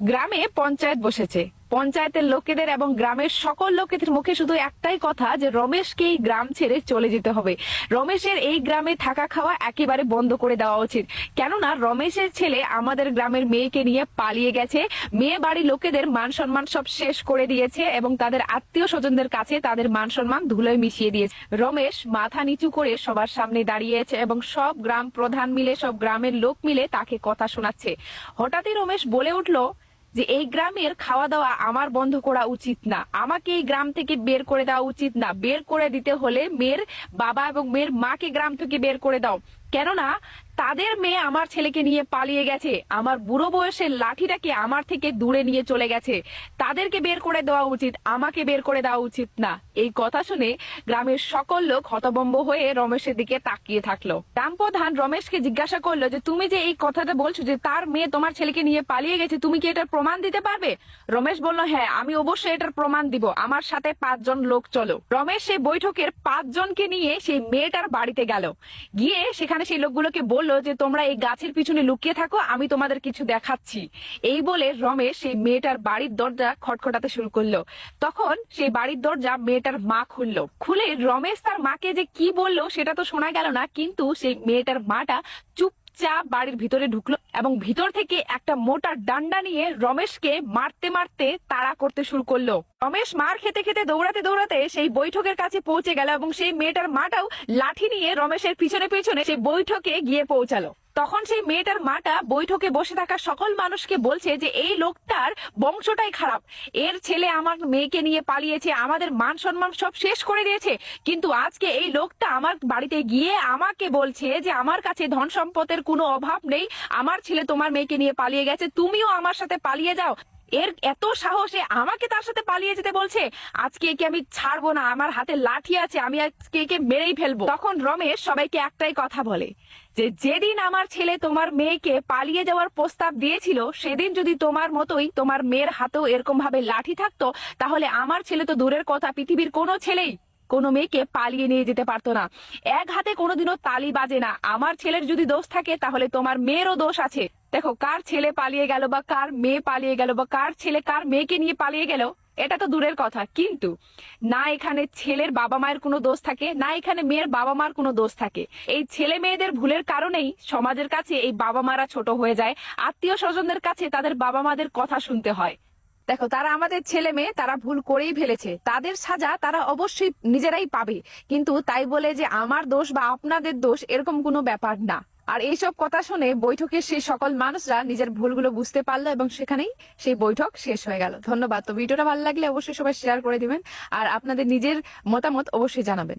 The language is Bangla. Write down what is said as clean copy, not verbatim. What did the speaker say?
গ্রামে পঞ্চায়েত বসেছে। পঞ্চায়েতের লোকেদের এবং গ্রামের সকল লোকেদের মুখে শুধু একটাই কথা যে রমেশকে এই গ্রাম ছেড়ে চলে যেতে হবে। রমেশের এই গ্রামে থাকা খাওয়া একেবারে বন্ধ করে দেওয়া উচিত। কেননা রমেশের ছেলে আমাদের গ্রামের মেয়েকে নিয়ে পালিয়ে গেছে, মেয়ে বাড়ির লোকেদের মান সম্মান সব শেষ করে দিয়েছে এবং তাদের আত্মীয় স্বজনদের কাছে তাদের মান সম্মান ধুলোয় মিশিয়ে দিয়েছে। রমেশ মাথা নিচু করে সবার সামনে দাঁড়িয়েছে এবং সব গ্রাম প্রধান মিলে, সব গ্রামের লোক মিলে তাকে কথা শোনাচ্ছে। হঠাৎই রমেশ বলে উঠলো যে এই গ্রামের খাওয়া দাওয়া আমার বন্ধ করা উচিত না, আমাকে এই গ্রাম থেকে বের করে দেওয়া উচিত না। বের করে দিতে হলে মেয়ের বাবা এবং মেয়ের মাকে গ্রাম থেকে বের করে দাও, কেননা তাদের মেয়ে আমার ছেলেকে নিয়ে পালিয়ে গেছে, আমার বুড়ো বয়সের লাঠিটাকে আমার থেকে দূরে নিয়ে চলে গেছে। তাদেরকে বের করে দেওয়া উচিত, আমাকে বের করে দেওয়া উচিত না। এই কথা শুনে গ্রামের সকল লোক হতভম্ব হয়ে রমেশের দিকে তাকিয়ে থাকলো। গ্রাম প্রধান রমেশকে জিজ্ঞাসা করলো যে তুমি যে এই কথাটা বলছো যে তার মেয়ে তোমার ছেলেকে নিয়ে পালিয়ে গেছে, তুমি কি এটার প্রমাণ দিতে পারবে? রমেশ বলল, হ্যাঁ, আমি অবশ্যই এটার প্রমাণ দিব, আমার সাথে 5 জন লোক চলো। রমেশ সেই বৈঠকের 5 জনকে নিয়ে সেই মেয়েটার বাড়িতে গেল। গিয়ে সেখানে সেই লোকগুলোকে বলল যে তোমরা এই গাছের পিছনে লুকিয়ে থাকো, আমি তোমাদের কিছু দেখাচ্ছি। এই বলে রমেশ সেই মেয়েটার বাড়ির দরজা খটখটাতে শুরু করলো। তখন সেই বাড়ির দরজা মেয়েটার মা খুললো। খুলে রমেশ তার মাকে যে কি বললো সেটা তো শোনা গেল না, কিন্তু সেই মেয়েটার মাটা চুপচাপ বাড়ির ভিতরে ঢুকলো এবং ভিতর থেকে একটা মোটা ডান্ডা নিয়ে রমেশকে মারতে মারতে তাড়া করতে শুরু করলো। রমেশ মার খেতে খেতে দৌড়াতে দৌড়াতে সেই বৈঠকের কাছে পৌঁছে গেল এবং সেই মেয়েটার মাটাও লাঠি নিয়ে রমেশের পিছনে পিছনে সেই বৈঠকে গিয়ে পৌঁছালো। তখন সেই মেয়েটার মাটা বৈঠকে বসে থাকা সকল মানুষকে বলছে যে এই লোকটার বংশটাই খারাপ, এর ছেলে আমার মেয়েকে নিয়ে পালিয়েছে, আমাদের মান সম্মান সব শেষ করে দিয়েছে, কিন্তু আজকে এই লোকটা আমার বাড়িতে গিয়ে আমাকে বলছে যে আমার কাছে ধন সম্পদের কোনো অভাব নেই, আমার ছেলে তোমার মেয়েকে নিয়ে পালিয়ে গেছে, তুমিও আমার সাথে পালিয়ে যাও। এর এত সাহসে আমাকে তার সাথে পালিয়ে যেতে বলছে, আজকে একে আমি ছাড়বো না, আমার হাতে লাঠি আছে, আমি আজকে একে মেরেই ফেলবো। তখন রমেশ সবাইকে একটাই কথা বলে যে যেদিন আমার ছেলে তোমার মেয়েকে পালিয়ে যাওয়ার প্রস্তাব দিয়েছিল সেদিন যদি তোমার মতোই তোমার মেয়ের হাতেও এরকম ভাবে লাঠি থাকতো, তাহলে আমার ছেলে তো দূরের কথা, পৃথিবীর কোনো ছেলেই কোনো মেয়েকে পালিয়ে নিয়ে যেতে পারতো না। এক হাতে কোনোদিনও তালি বাজে না, আমার ছেলের যদি দোষ থাকে তাহলে তোমার মেয়েরও দোষ আছে। দেখো, কার ছেলে পালিয়ে গেল বা কার মেয়ে পালিয়ে গেল বা কার ছেলে কার মেয়েকে নিয়ে পালিয়ে গেল এটা তো দূরের কথা, কিন্তু না এখানে ছেলের বাবা মায়ের কোনো দোষ থাকে, না এখানে মেয়ের বাবা মার কোনো দোষ থাকে। এই ছেলে মেয়েদের ভুলের কারণেই সমাজের কাছে এই বাবা মারা ছোট হয়ে যায়, আত্মীয় স্বজনদের কাছে তাদের বাবা মাদের কথা শুনতে হয়। দেখো, তারা আমাদের ছেলে মেয়ে, তারা ভুল করেই ফেলেছে, তাদের সাজা তারা অবশ্যই নিজেরাই পাবে, কিন্তু তাই বলে যে আমার দোষ বা আপনাদের দোষ এরকম কোনো ব্যাপার না। আর এইসব কথা শুনে বৈঠকের সেই সকল মানুষরা নিজের ভুলগুলো বুঝতে পারলো এবং সেখানেই সেই বৈঠক শেষ হয়ে গেল। ধন্যবাদ। তো ভিডিওটা ভালো লাগলে অবশ্যই সবাই শেয়ার করে দিবেন আর আপনাদের নিজের মতামত অবশ্যই জানাবেন।